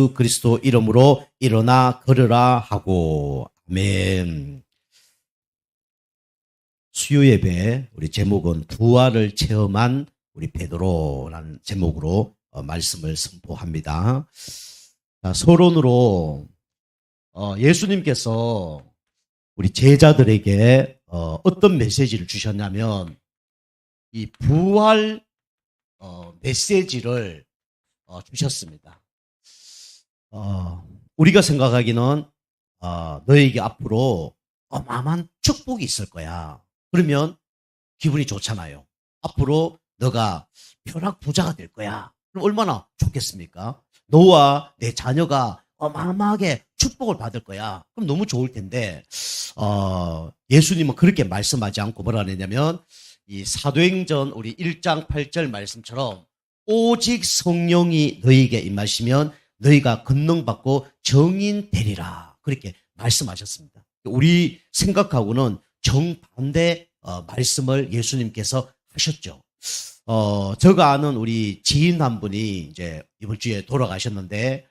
그리스도 이름으로 일어나 걸으라 하고. 아멘. 수요 예배 우리 제목은 부활을 체험한 우리 베드로라는 제목으로 말씀을 선포합니다. 서론으로 예수님께서 우리 제자들에게 어떤 메시지를 주셨냐면 이 부활 메시지를 주셨습니다. 우리가 생각하기는 너에게 앞으로 어마어마한 축복이 있을 거야. 그러면 기분이 좋잖아요. 앞으로 너가 벼락부자가 될 거야. 그럼 얼마나 좋겠습니까? 너와 내 자녀가 어마어마하게 축복을 받을 거야. 그럼 너무 좋을 텐데 예수님은 그렇게 말씀하지 않고 뭐라 하냐면 이 사도행전 우리 1장 8절 말씀처럼 오직 성령이 너희에게 임하시면 너희가 권능받고 증인 되리라. 그렇게 말씀하셨습니다. 우리 생각하고는 정반대 말씀을 예수님께서 하셨죠. 제가 아는 우리 지인 한 분이 이제 이번 주에 돌아가셨는데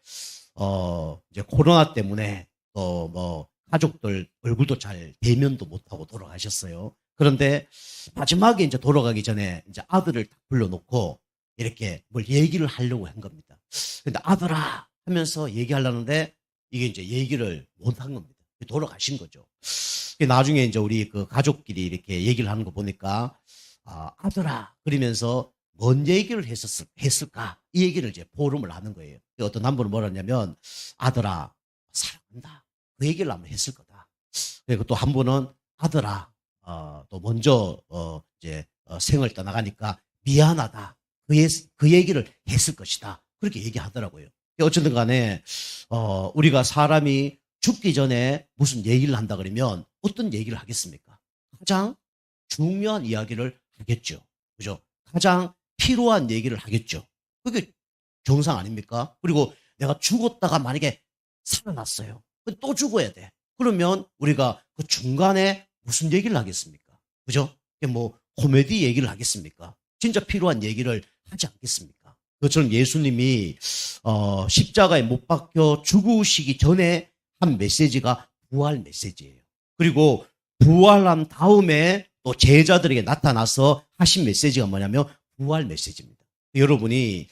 이제 코로나 때문에 뭐 가족들 얼굴도 잘 대면도 못하고 돌아가셨어요. 그런데 마지막에 이제 돌아가기 전에 이제 아들을 딱 불러놓고 이렇게 뭘 얘기를 하려고 한 겁니다. 근데 아들아 하면서 얘기하려는데 이게 이제 얘기를 못 한 겁니다. 돌아가신 거죠. 나중에 이제 우리 그 가족끼리 이렇게 얘기를 하는 거 보니까 아들아 그러면서 뭔 얘기를 했을까? 이 얘기를 이제 포럼을 하는 거예요. 어떤 한 분은 뭐라 했냐면 아들아 사랑한다. 그 얘기를 한번 했을 거다. 그리고 또 한 분은 아들아 또 먼저 이제 생을 떠나가니까 미안하다. 그 얘기를 했을 것이다. 그렇게 얘기하더라고요. 어쨌든 간에 우리가 사람이 죽기 전에 무슨 얘기를 한다 그러면 어떤 얘기를 하겠습니까? 가장 중요한 이야기를 하겠죠. 그죠? 가장 필요한 얘기를 하겠죠. 그게 정상 아닙니까? 그리고 내가 죽었다가 만약에 살아났어요. 또 죽어야 돼. 그러면 우리가 그 중간에 무슨 얘기를 하겠습니까? 그죠? 뭐 코미디 얘기를 하겠습니까? 진짜 필요한 얘기를 하지 않겠습니까? 그처럼 예수님이 십자가에 못 박혀 죽으시기 전에 한 메시지가 부활 메시지예요. 그리고 부활한 다음에 또 제자들에게 나타나서 하신 메시지가 뭐냐면 부활 메시지입니다. 여러분이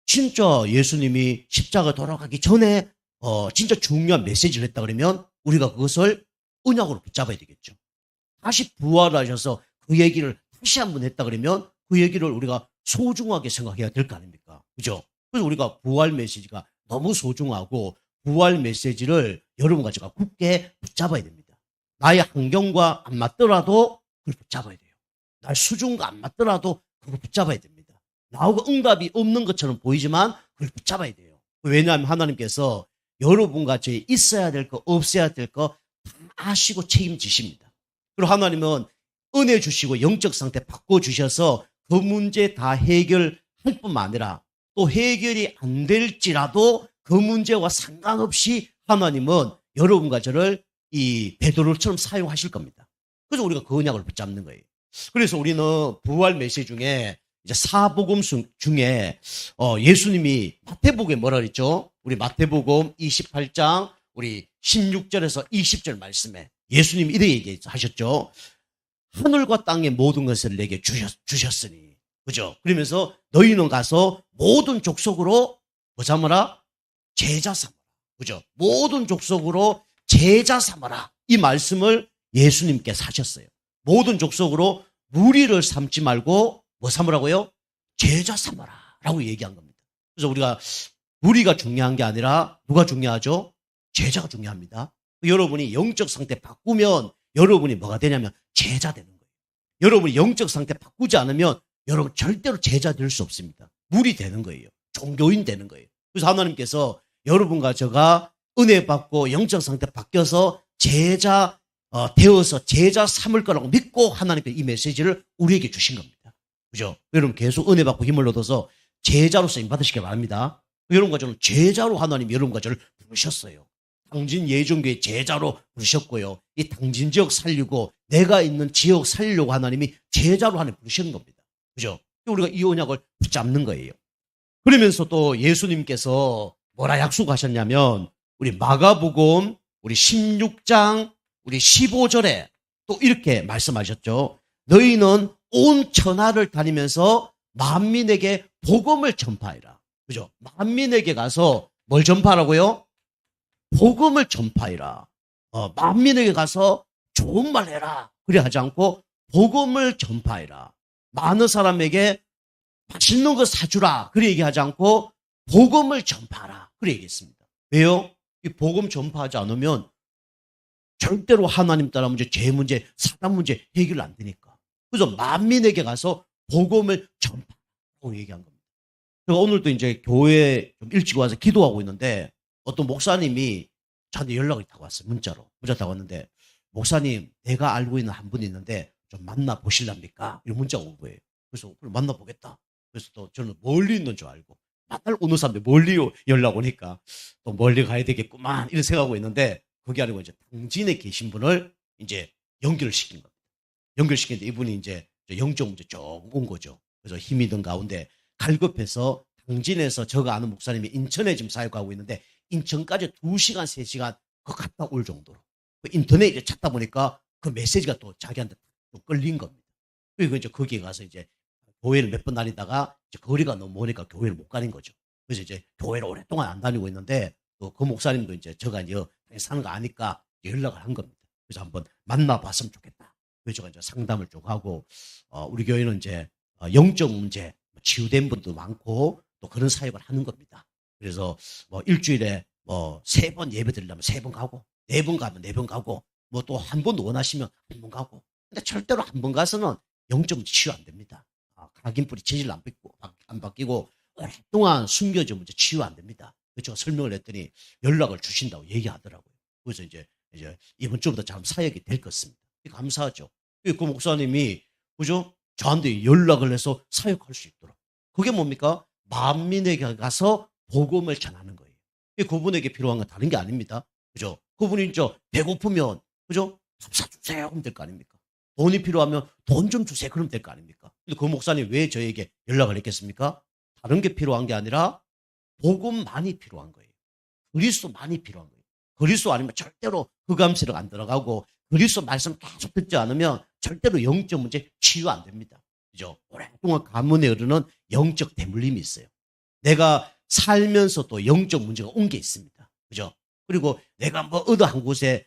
진짜 예수님이 십자가 돌아가기 전에 진짜 중요한 메시지를 했다 그러면 우리가 그것을 언약으로 붙잡아야 되겠죠. 다시 부활하셔서 그 얘기를 다시 한번 했다 그러면 그 얘기를 우리가 소중하게 생각해야 될 거 아닙니까? 그죠? 그래서 우리가 부활 메시지가 너무 소중하고 부활 메시지를 여러분과 제가 굳게 붙잡아야 됩니다. 나의 환경과 안 맞더라도 그걸 붙잡아야 돼요. 나의 수준과 안 맞더라도 그걸 붙잡아야 됩니다. 나하고 응답이 없는 것처럼 보이지만 그걸 붙잡아야 돼요. 왜냐하면 하나님께서 여러분과 저희 있어야 될 거 없어야 될 거 다 아시고 책임지십니다. 그리고 하나님은 은혜 주시고 영적 상태 바꿔주셔서 그 문제 다 해결할 뿐만 아니라 또 해결이 안 될지라도 그 문제와 상관없이 하나님은 여러분과 저를 이 베드로처럼 사용하실 겁니다. 그래서 우리가 그 언약을 붙잡는 거예요. 그래서 우리는 부활 메시지 중에 이제 사복음 중에 예수님이 마태복음에 뭐라 그랬죠? 우리 마태복음 28장 우리 16절에서 20절 말씀에 예수님이 이렇게 얘기하셨죠. 하늘과 땅의 모든 것을 내게 주셨으니. 그죠? 그러면서 너희는 가서 모든 족속으로 뭐 삼아라? 제자 삼아라. 그죠? 모든 족속으로 제자 삼아라. 이 말씀을 예수님께서 하셨어요. 모든 족속으로 무리를 삼지 말고 뭐 삼으라고요? 제자 삼아라. 라고 얘기한 겁니다. 그래서 우리가 무리가 중요한 게 아니라 누가 중요하죠? 제자가 중요합니다. 여러분이 영적 상태 바꾸면 여러분이 뭐가 되냐면 제자 되는 거예요. 여러분이 영적 상태 바꾸지 않으면 여러분 절대로 제자 될 수 없습니다. 무리 되는 거예요. 종교인 되는 거예요. 그래서 하나님께서 여러분과 제가 은혜 받고 영적 상태 바뀌어서 제자 되어서 제자 삼을 거라고 믿고 하나님께서 이 메시지를 우리에게 주신 겁니다. 그죠? 여러분 계속 은혜 받고 힘을 얻어서 제자로 쓰임 받으시기 바랍니다. 여러분과 저는 제자로 하나님 여러분과 저를 부르셨어요. 당진 예종교의 제자로 부르셨고요. 이 당진 지역 살리고 내가 있는 지역 살리려고 하나님이 제자로 하나님 부르시는 겁니다. 그죠? 우리가 이 언약을 붙잡는 거예요. 그러면서 또 예수님께서 뭐라 약속하셨냐면 우리 마가복음 우리 16장 우리 15절에 또 이렇게 말씀하셨죠. 너희는 온 천하를 다니면서 만민에게 복음을 전파하라. 그죠? 만민에게 가서 뭘 전파하라고요? 복음을 전파하라. 만민에게 가서 좋은 말 해라. 그래 하지 않고 복음을 전파해라. 많은 사람에게 맛있는 거 사주라. 그래 얘기하지 않고 복음을 전파하라. 그래 얘기했습니다. 왜요? 이 복음 전파하지 않으면 절대로 하나님 따라 문제, 죄 문제, 사단 문제 해결 안 되니까. 그래서 만민에게 가서 복음을 전파하라고 얘기한 겁니다. 제가 오늘도 이제 교회에 좀 일찍 와서 기도하고 있는데 어떤 목사님이 저한테 연락이 딱 왔어요. 문자로. 문자 딱 왔는데 목사님 내가 알고 있는 한 분이 있는데 좀 만나보실랍니까? 이런 문자가 온 거예요. 그래서 만나보겠다. 그래서 또 저는 멀리 있는 줄 알고 만날 오는 사람들 멀리 연락 오니까 또 멀리 가야 되겠구만 이런 생각하고 있는데 그게 아니고 이제 당진에 계신 분을 이제 연결을 시킨 겁니다. 연결시키는데 이분이 이제 영적 문제 쭉 온 거죠. 그래서 힘이 든 가운데 갈급해서 당진에서 제가 아는 목사님이 인천에 지금 사역하고 있는데 인천까지 2시간, 3시간 그 갔다 올 정도로 그 인터넷에 찾다 보니까 그 메시지가 또 자기한테 또 끌린 겁니다. 그리고 이제 거기에 가서 이제 교회를 몇 번 다니다가 이제 거리가 너무 머니까 교회를 못 가는 거죠. 그래서 이제 교회를 오랫동안 안 다니고 있는데 또 그 목사님도 이제 제가 이제 사는 거 아니까 연락을 한 겁니다. 그래서 한번 만나봤으면 좋겠다. 그래서 제가 이제 상담을 쭉 하고 우리 교회는 이제 영적 문제 치유된 분도 많고 또 그런 사역을 하는 겁니다. 그래서 뭐 일주일에 뭐 3번 예배 드리려면 3번 가고 4번 가면 4번 가고 뭐 또 한 번 원하시면 한 번 가고 근데 절대로 한 번 가서는 영적 문제 치유 안 됩니다. 각인뿌리 체질 안 바뀌고 오랫동안 숨겨진 문제 치유 안 됩니다. 그래서 설명을 했더니 연락을 주신다고 얘기하더라고요. 그래서 이제 이번 주부터 참 사역이 될 것 같습니다. 감사하죠. 그 목사님이 그죠? 저한테 연락을 해서 사역할 수 있도록. 그게 뭡니까? 만민에게 가서 복음을 전하는 거예요. 그분에게 필요한 건 다른 게 아닙니다. 그죠? 그분이 저 배고프면 그죠? 밥 사주세요 하면 될 거 아닙니까? 돈이 필요하면 돈 좀 주세요 그러면 될 거 아닙니까? 근데 그 목사님 왜 저에게 연락을 했겠습니까? 다른 게 필요한 게 아니라 복음만이 필요한 거예요. 그리스도만이 필요한 거예요. 그리스도 아니면 절대로 흑암세력 안 들어가고 그리스도 말씀 계속 듣지 않으면 절대로 영적 문제 치유 안 됩니다. 그죠? 오랫동안 가문에 흐르는 영적 대물림이 있어요. 내가 살면서 또 영적 문제가 온 게 있습니다. 그죠? 그리고 내가 뭐 어느 한 곳에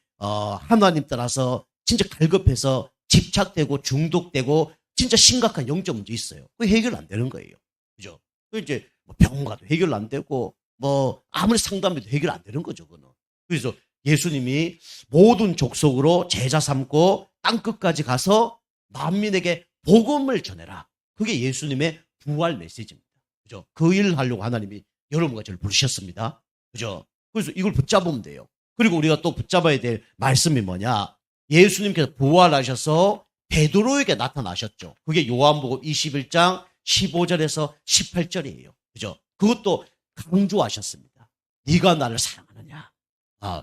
하나님 따라서 진짜 갈급해서 집착되고 중독되고 진짜 심각한 영적 문제 있어요. 그게 해결 안 되는 거예요. 그죠? 그 이제 뭐 병원 가도 해결 안 되고 뭐 아무리 상담해도 해결 안 되는 거죠. 그거는. 그래서 예수님이 모든 족속으로 제자 삼고 땅끝까지 가서 만민에게 복음을 전해라. 그게 예수님의 부활 메시지입니다. 그죠? 그 일을 하려고 하나님이 여러분과 저를 부르셨습니다. 그죠? 그래서 이걸 붙잡으면 돼요. 그리고 우리가 또 붙잡아야 될 말씀이 뭐냐? 예수님께서 부활하셔서 베드로에게 나타나셨죠. 그게 요한복음 21장 15절에서 18절이에요. 그죠? 그것도 강조하셨습니다. 네가 나를 사랑하느냐?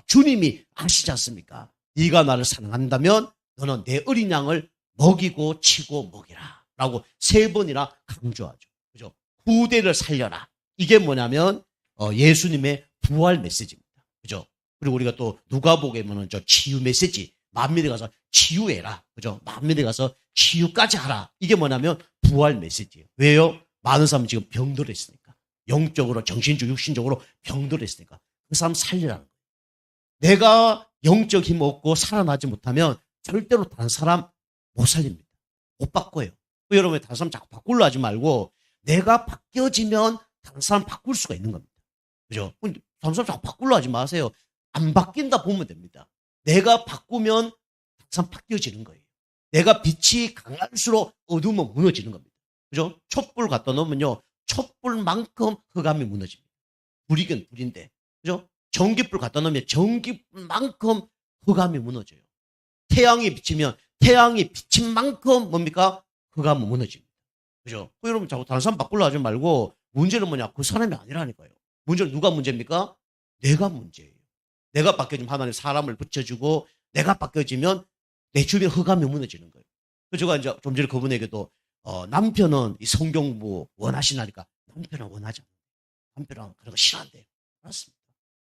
주님이 아시지 않습니까? 네가 나를 사랑한다면 너는 내 어린 양을 먹이고 치고 먹이라 라고 3번이나 강조하죠. 그죠? 후대를 살려라. 이게 뭐냐면 예수님의 부활 메시지입니다. 그죠? 그리고 우리가 또 누가복음에는 저 치유 메시지 만민에 가서 치유해라. 그죠? 만민에 가서 치유까지 하라. 이게 뭐냐면 부활 메시지예요. 왜요? 많은 사람이 지금 병들어 있으니까. 영적으로 정신적으로 육신적으로 병들어 있으니까 그 사람 살리라는 거예요. 내가 영적 힘 없고 살아나지 못하면 절대로 다른 사람 못 살립니다. 못 바꿔요. 여러분 다른 사람 자꾸 바꾸려 하지 말고 내가 바뀌어지면 다른 사람 바꿀 수가 있는 겁니다. 그죠? 다른 사람 자꾸 바꾸려 하지 마세요. 안 바뀐다 보면 됩니다. 내가 바꾸면 다른 사람 바뀌어지는 거예요. 내가 빛이 강할수록 어두움은 무너지는 겁니다. 그죠? 촛불 갖다 놓으면요. 촛불만큼 흑암이 무너집니다. 불이긴 불인데. 그죠? 전기불 갖다 놓으면 전기불만큼 흑암이 무너져요. 태양이 비치면 태양이 비친 만큼 뭡니까? 흑암은 무너집니다. 그죠? 여러분 자꾸 다른 사람 바꾸려 하지 말고 문제는 뭐냐? 그 사람이 아니라니까요. 문제는 누가 문제입니까? 내가 문제예요. 내가 바뀌어지면 하나님 사람을 붙여주고 내가 바뀌어지면 내 주변 흑암이 무너지는 거예요. 그래서 제가 이제 좀 전에 그분에게도 남편은 이 성경부 원하시나니까 남편은 원하지 않아요. 남편은 그런 거 싫어한대요. 알았습니다.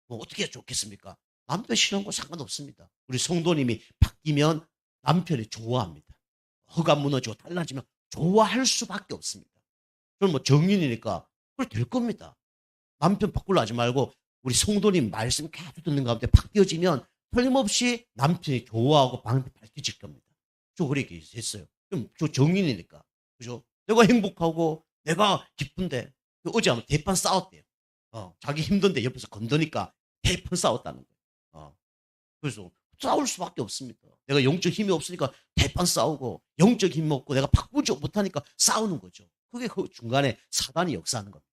뭐 어떻게 좋겠습니까? 남편 싫은 거 상관없습니다. 우리 성도님이 바뀌면 남편이 좋아합니다. 허가 무너지고 달라지면 좋아할 수밖에 없습니다. 그럼 뭐 정인이니까 그걸 될 겁니다. 남편 바꾸려 하지 말고 우리 성도님 말씀 계속 듣는 가운데 바뀌어지면 틀림없이 남편이 좋아하고 방법이 밝혀질 겁니다. 저 그렇게 했어요. 그럼 저 정인이니까. 그죠? 내가 행복하고 내가 기쁜데 어제 한번 대판 싸웠대요. 자기 힘든데 옆에서 건드니까 대판 싸웠다는 거예요. 그래서 싸울 수밖에 없습니다. 내가 영적 힘이 없으니까 대판 싸우고 영적 힘이 없고 내가 바꾸지 못하니까 싸우는 거죠. 그게 그 중간에 사단이 역사하는 겁니다.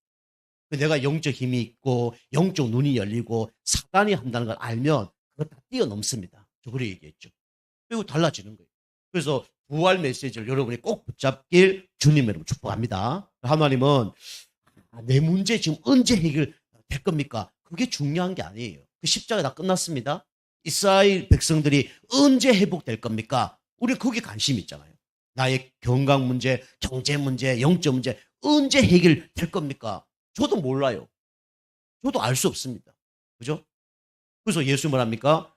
내가 영적 힘이 있고 영적 눈이 열리고 사단이 한다는 걸 알면 그거 다 뛰어넘습니다. 저 그래 얘기했죠. 그리고 달라지는 거예요. 그래서 부활 메시지를 여러분이 꼭 붙잡길 주님 여러분 축복합니다. 하나님은 내 문제 지금 언제 해결될 겁니까? 그게 중요한 게 아니에요. 그 십자가 다 끝났습니다. 이스라엘 백성들이 언제 회복될 겁니까? 우리는 거기에 관심이 있잖아요. 나의 건강 문제, 경제 문제, 영적 문제 언제 해결될 겁니까? 저도 몰라요. 저도 알 수 없습니다. 그죠? 그래서 예수 뭐랍니까?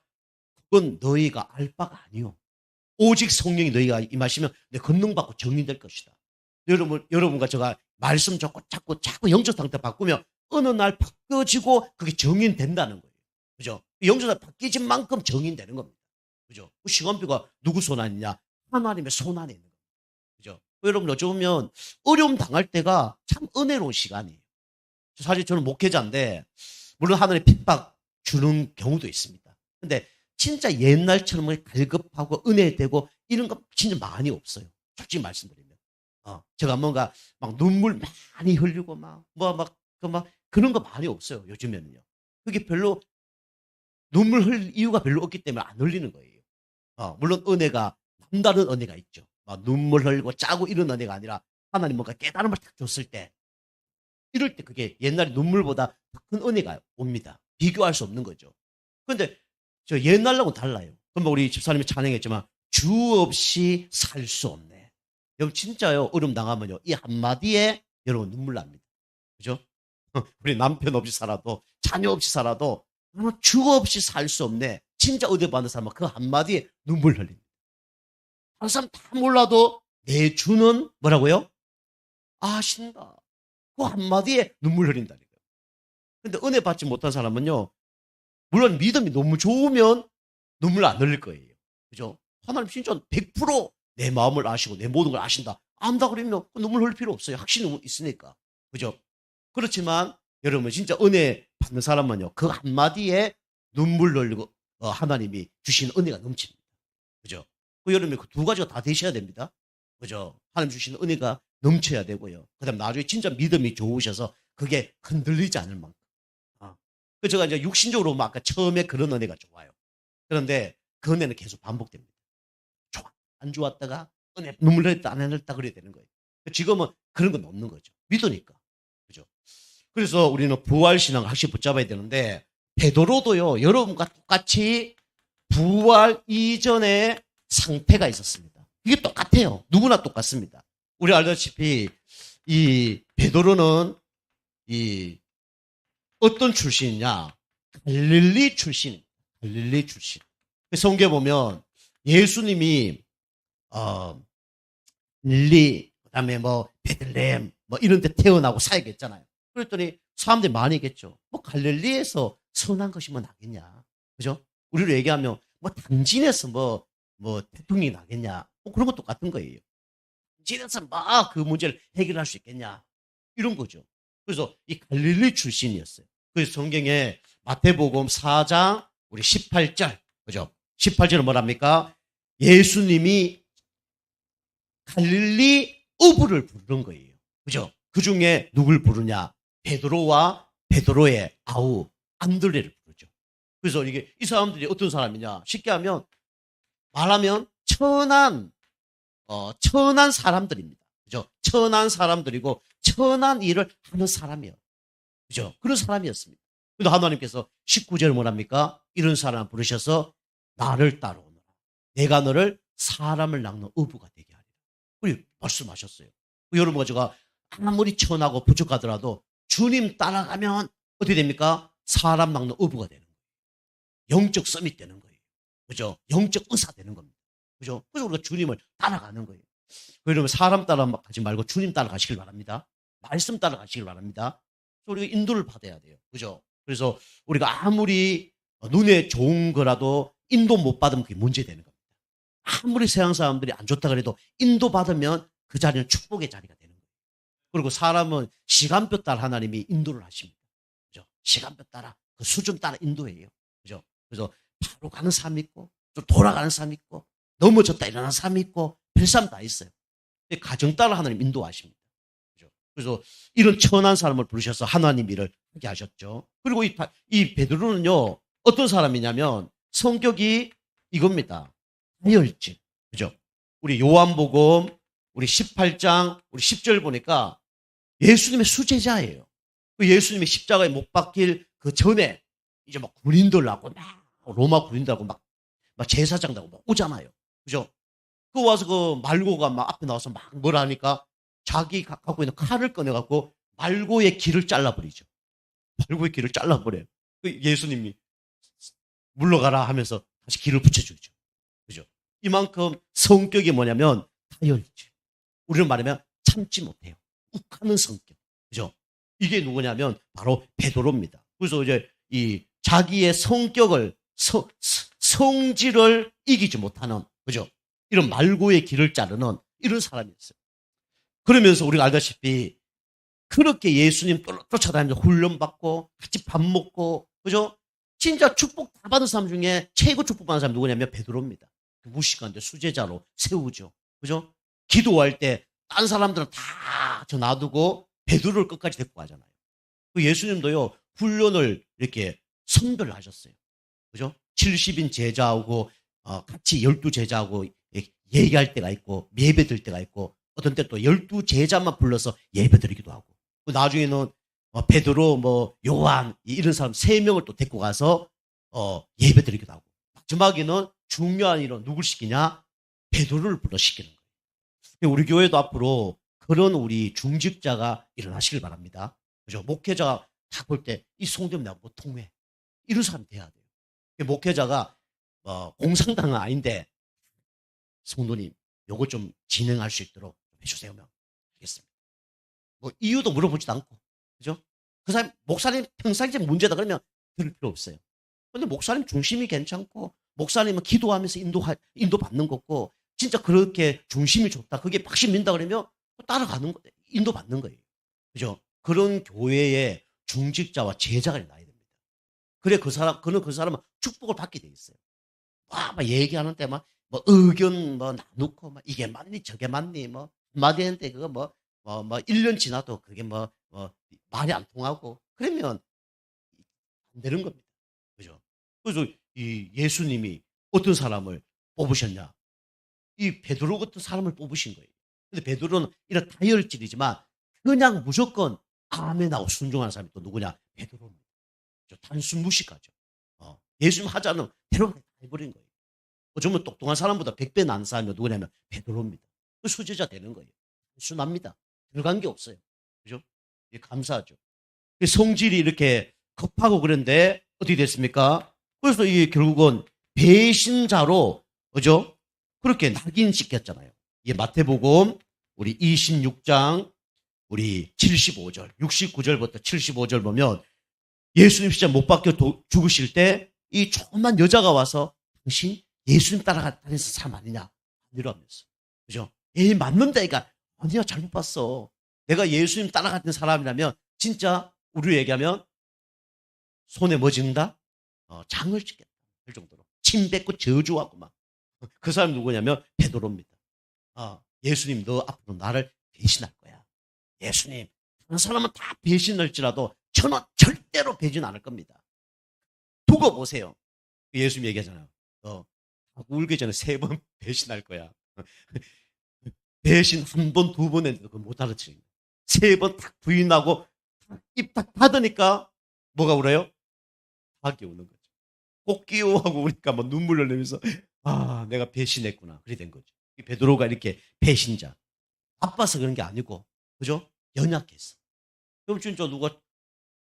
그건 너희가 알 바가 아니요. 오직 성령이 너희가 임하시면 내 권능받고 정인될 것이다. 여러분과 제가 말씀 자꾸 영적 상태 바꾸면 어느 날 바뀌어지고 그게 정인된다는 거예요. 그죠? 영적 상태 바뀌진 만큼 정인되는 겁니다. 그죠? 그 시간표가 누구 손 안이냐? 하나님의 손 안에 있는 겁니다. 그죠? 여러분 어쩌면 어려움 당할 때가 참 은혜로운 시간이에요. 사실 저는 목회자인데 물론 하늘의 핍박 주는 경우도 있습니다. 근데 진짜 옛날처럼 갈급하고 은혜되고 이런 거 진짜 많이 없어요. 솔직히 말씀드리면. 제가 뭔가 막 눈물 많이 흘리고 그런 거 많이 없어요. 요즘에는요. 그게 별로 눈물 흘릴 이유가 별로 없기 때문에 안 흘리는 거예요. 물론 은혜가 남다른 은혜가 있죠. 막 눈물 흘리고 짜고 이런 은혜가 아니라 하나님 뭔가 깨달음을 딱 줬을 때 이럴 때 그게 옛날에 눈물보다 더 큰 은혜가 옵니다. 비교할 수 없는 거죠. 그런데 저 옛날하고는 달라요. 그럼 우리 집사님이 찬양했지만 주 없이 살 수 없네. 여러분 진짜요. 어려움 당하면요. 이 한마디에 여러분 눈물 납니다. 그죠? 우리 남편 없이 살아도 자녀 없이 살아도 주 없이 살 수 없네. 진짜 은혜 받는 사람은 그 한마디에 눈물 흘립니다. 다른 사람 다 몰라도 내 주는 뭐라고요? 아신다. 그 한마디에 눈물 흘린다니까요. 근데 은혜 받지 못한 사람은요. 물론 믿음이 너무 좋으면 눈물 안 흘릴 거예요. 그죠? 하나님 진짜 100%내 마음을 아시고 내 모든 걸 아신다. 안다 그러면 눈물 흘릴 필요 없어요. 확신이 있으니까. 그죠? 그렇지만 여러분 진짜 은혜 받는 사람은요. 그 한마디에 눈물 흘리고 하나님이 주시는 은혜가 넘칩니다. 그죠? 그 여러분이 그 두 가지가 다 되셔야 됩니다. 그죠? 하나님 주시는 은혜가 넘쳐야 되고요. 그 다음 나중에 진짜 믿음이 좋으셔서 그게 흔들리지 않을 만큼. 그 제가 이제 육신적으로 아까 처음에 그런 은혜가 좋아요. 그런데 그 은혜는 계속 반복됩니다. 좋아. 안 좋았다가 은혜 눈물 흘렸다 안 흘렸다 그래야 되는 거예요. 지금은 그런 건 없는 거죠. 믿으니까. 그죠? 그래서 우리는 부활신앙을 확실히 붙잡아야 되는데 베드로도요. 여러분과 똑같이 부활 이전의 상태가 있었습니다. 이게 똑같아요. 누구나 똑같습니다. 우리 알다시피 이 베드로는 이 어떤 출신이냐? 갈릴리 출신. 갈릴리 출신. 성경에 보면 예수님이 갈릴리 그다음에 뭐 베들레헴 뭐 이런 데 태어나고 사역했잖아요. 그랬더니 사람들이 많이 얘기했죠. 뭐 갈릴리에서 선한 것이 뭐 나겠냐? 그죠? 우리로 얘기하면 뭐 당진에서 뭐 대통령이 나겠냐? 뭐 그런 것도 같은 거예요. 당진에서 막 그 문제를 해결할 수 있겠냐? 이런 거죠. 그래서 이 갈릴리 출신이었어요. 그래서 성경에 마태복음 4장 우리 18절 그죠? 18절은 뭐랍니까? 예수님이 갈릴리 어부를 부르는 거예요. 그죠? 그 중에 누굴 부르냐? 베드로와 베드로의 아우 안드레를 부르죠. 그래서 이게 이 사람들이 어떤 사람이냐? 쉽게 하면 말하면 천한 사람들입니다. 그죠? 천한 사람들이고 천한 일을 하는 사람이에요. 그죠? 그런 사람이었습니다. 근데 하나님께서 19절 뭐랍니까? 이런 사람 부르셔서 나를 따라오너라. 내가 너를 사람을 낚는 어부가 되게 하리라. 우리 말씀하셨어요. 여러분과 제가 아무리 천하고 부족하더라도 주님 따라가면 어떻게 됩니까? 사람 낚는 어부가 되는 거예요. 영적 서밋 되는 거예요. 그죠? 영적 의사 되는 겁니다. 그죠? 그래서 우리가 주님을 따라가는 거예요. 그러면 사람 따라가지 말고 주님 따라가시길 바랍니다. 말씀 따라가시길 바랍니다. 그래서 우리가 인도를 받아야 돼요. 그죠? 그래서 우리가 아무리 눈에 좋은 거라도 인도 못 받으면 그게 문제되는 겁니다. 아무리 세상 사람들이 안 좋다 그래도 인도 받으면 그 자리는 축복의 자리가 되는 거예요. 그리고 사람은 시간표 따라 하나님이 인도를 하십니다. 그죠? 시간표 따라 그 수준 따라 인도해요. 그죠? 그래서 바로 가는 사람이 있고 또 돌아가는 사람이 있고 넘어졌다 일어나는 사람이 있고 별 사람 다 있어요. 가정 따라 하나님 인도하십니다. 그죠? 그래서 이런 천한 사람을 부르셔서 하나님 일을 하게 하셨죠. 그리고 이 베드로는요 어떤 사람이냐면 성격이 이겁니다. 다혈질. 그죠? 우리 요한복음 우리 18장 우리 10절 보니까 예수님의 수제자예요. 그 예수님의 십자가에 못 박힐 그 전에 이제 막 군인들하고 막 로마 군인들하고 막 제사장들하고 막 오잖아요. 그죠? 그 와서 그 말고가 막 앞에 나와서 막 뭐라 하니까 자기 갖고 있는 칼을 꺼내갖고 말고의 길을 잘라버리죠. 말고의 길을 잘라버려요. 그 예수님이 물러가라 하면서 다시 길을 붙여주죠. 그죠? 이만큼 성격이 뭐냐면 다혈질. 우리는 말하면 참지 못해요. 욱하는 성격. 그죠? 이게 누구냐면 바로 베드로입니다. 그래서 이제 이 자기의 성격을 성질을 이기지 못하는 그죠? 이런 말고의 길을 자르는 이런 사람이었어요. 그러면서 우리가 알다시피 그렇게 예수님 쫓아다니면서 훈련받고 같이 밥 먹고 그죠? 진짜 축복 다 받은 사람 중에 최고 축복 받은 사람이 누구냐면 베드로입니다. 그 무식한데 수제자로 세우죠. 그죠? 기도할 때 딴 사람들은 다 저 놔두고 베드로를 끝까지 데리고 가잖아요. 그 예수님도요 훈련을 이렇게 선별하셨어요. 그죠? 70인 제자하고 같이 12제자하고 얘기할 때가 있고 예배 드릴 때가 있고 어떤 때 또 12제자만 불러서 예배 드리기도 하고 나중에는 베드로 뭐 요한 이런 사람 3명을 또 데리고 가서 예배 드리기도 하고 마지막에는 중요한 일은 누굴 시키냐? 베드로를 불러 시키는 거예요. 우리 교회도 앞으로 그런 우리 중직자가 일어나시길 바랍니다. 그죠? 목회자가 다 볼 때 이 성도님 나하고 통해 이런 사람이 돼야 돼요. 목회자가 공상당은 아닌데 성도님 요거 좀 진행할 수 있도록 해주세요. 알겠습니다. 뭐 이유도 물어보지도 않고 그죠? 그 사람 목사님 평상시에 문제다 그러면 들을 필요 없어요. 근데 목사님 중심이 괜찮고 목사님은 기도하면서 인도 받는 거고 진짜 그렇게 중심이 좋다. 그게 확실히 민다 그러면 따라가는 거 인도 받는 거예요. 그죠? 그런 교회에 중직자와 제자가 나야 됩니다. 그래 그는 그 사람은 축복을 받게 돼 있어요. 막 얘기하는데 막 뭐 의견 뭐 나누고 막 이게 맞니 저게 맞니 뭐 한마디 했는데 그거 뭐 1년 지나도 그게 말이 안 통하고 그러면 안 되는 겁니다. 그죠? 그래서 이 예수님이 어떤 사람을 뽑으셨냐? 이 베드로 같은 사람을 뽑으신 거예요. 근데 베드로는 이런 다혈질이지만 그냥 무조건 아멘하고 순종하는 사람이 또 누구냐? 베드로입니다. 단순 무식하죠. 예수님 하자는 대로 다 해버린 거예요. 정말 똑똑한 사람보다 100배 난 사람이 누구냐면 베드로입니다. 그 수제자 되는 거예요. 순합니다. 들어간 게 없어요. 그죠? 감사하죠. 성질이 이렇게 급하고 그런데 어떻게 됐습니까? 그래서 이게 결국은 배신자로 그죠? 그렇게 낙인시켰잖아요. 이게 마태복음 우리 26장 우리 75절 69절부터 75절 보면 예수님 진짜 못 박혀 죽으실 때 이 조그만 여자가 와서 당신 예수님 따라다니는 사람 아니냐 이러면서 그죠? 맞는다 이가 아니야 잘못 봤어. 내가 예수님 따라갔던 사람이라면 진짜 우리로 얘기하면 손에 뭐 찍는다? 장을 찍겠다 할 정도로 침 뱉고 저주하고 막 그 사람이 누구냐면 베드로입니다. 예수님 너 앞으로 나를 배신할 거야. 예수님 다른 사람은 다 배신할지라도 저는 절대로 배신 안 할 겁니다. 두고 보세요. 예수님 얘기하잖아요. 울기 전에 3번 배신할 거야. 배신 1번, 2번 했는데 그거 못 알아채는 거야. 3번 딱 부인하고 입 딱 닫으니까 뭐가 울어요? 닭이 우는 거죠. 꽃기호하고 우니까 막 눈물 흘리면서 내가 배신했구나. 그래 된 거죠. 베드로가 이렇게 배신자. 바빠서 그런 게 아니고 그죠? 연약했어. 그럼 진짜 누가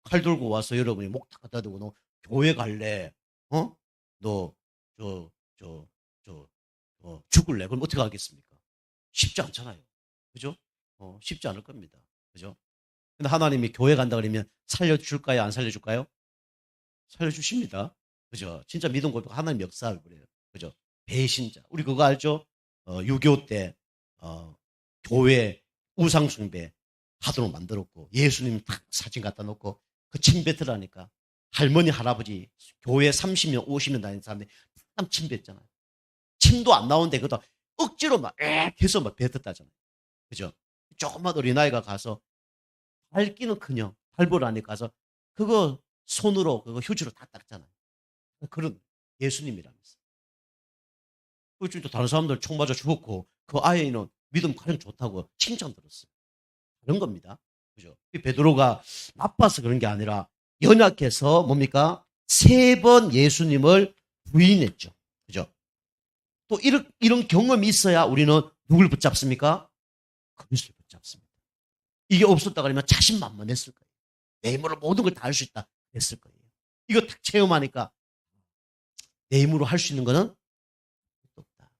칼 들고 와서 여러분이 목 다 갖다 대고 너 교회 갈래? 어? 너 저 저 저 죽을래? 그럼 어떻게 하겠습니까? 쉽지 않잖아요. 그죠? 쉽지 않을 겁니다. 그죠? 근데 하나님이 교회 간다 그러면 살려줄까요? 안 살려줄까요? 살려주십니다. 그죠? 진짜 믿음 고백 하나님 역사를 그래요. 그죠? 배신자. 우리 그거 알죠? 6.25 때, 교회 우상숭배 하도록 만들었고, 예수님 딱 사진 갖다 놓고, 그 침뱉으라니까. 할머니, 할아버지, 교회 30년, 50년 다니는 사람들이 딱 침뱉잖아요. 침도 안 나오는데, 그다 억지로 막, 해서 막 뱉었다잖아요. 그죠? 조금만 어린아이가 가서, 밟기는 그냥, 밟으러 안에 가서, 그거 손으로, 그거 휴지로 다 닦잖아요. 그런 예수님이라면서. 또 다른 사람들 총 맞아 죽었고, 그 아이는 믿음 가장 좋다고 칭찬 들었어요. 그런 겁니다. 그죠? 베드로가 나빠서 그런 게 아니라 연약해서 뭡니까? 3번 예수님을 부인했죠. 그죠? 또 이런 경험이 있어야 우리는 누굴 붙잡습니까? 그리스도를 붙잡습니다. 이게 없었다 그러면 자신만만했을 거예요. 내 힘으로 모든 걸 다 할 수 있다 했을 거예요. 이거 딱 체험하니까 내 힘으로 할 수 있는 거는 없다.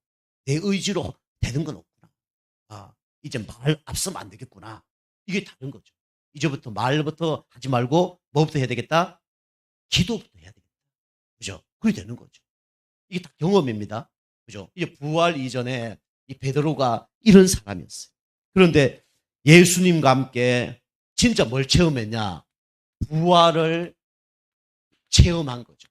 내 의지로 되는 건 없구나. 이제 말 앞서면 안 되겠구나. 이게 다른 거죠. 이제부터 말부터 하지 말고 뭐부터 해야 되겠다? 기도부터 해야 되겠다. 그죠? 그게 되는 거죠. 이게 다 경험입니다. 그죠? 이제 부활 이전에 이 베드로가 이런 사람이었어요. 그런데 예수님과 함께 진짜 뭘 체험했냐? 부활을 체험한 거죠.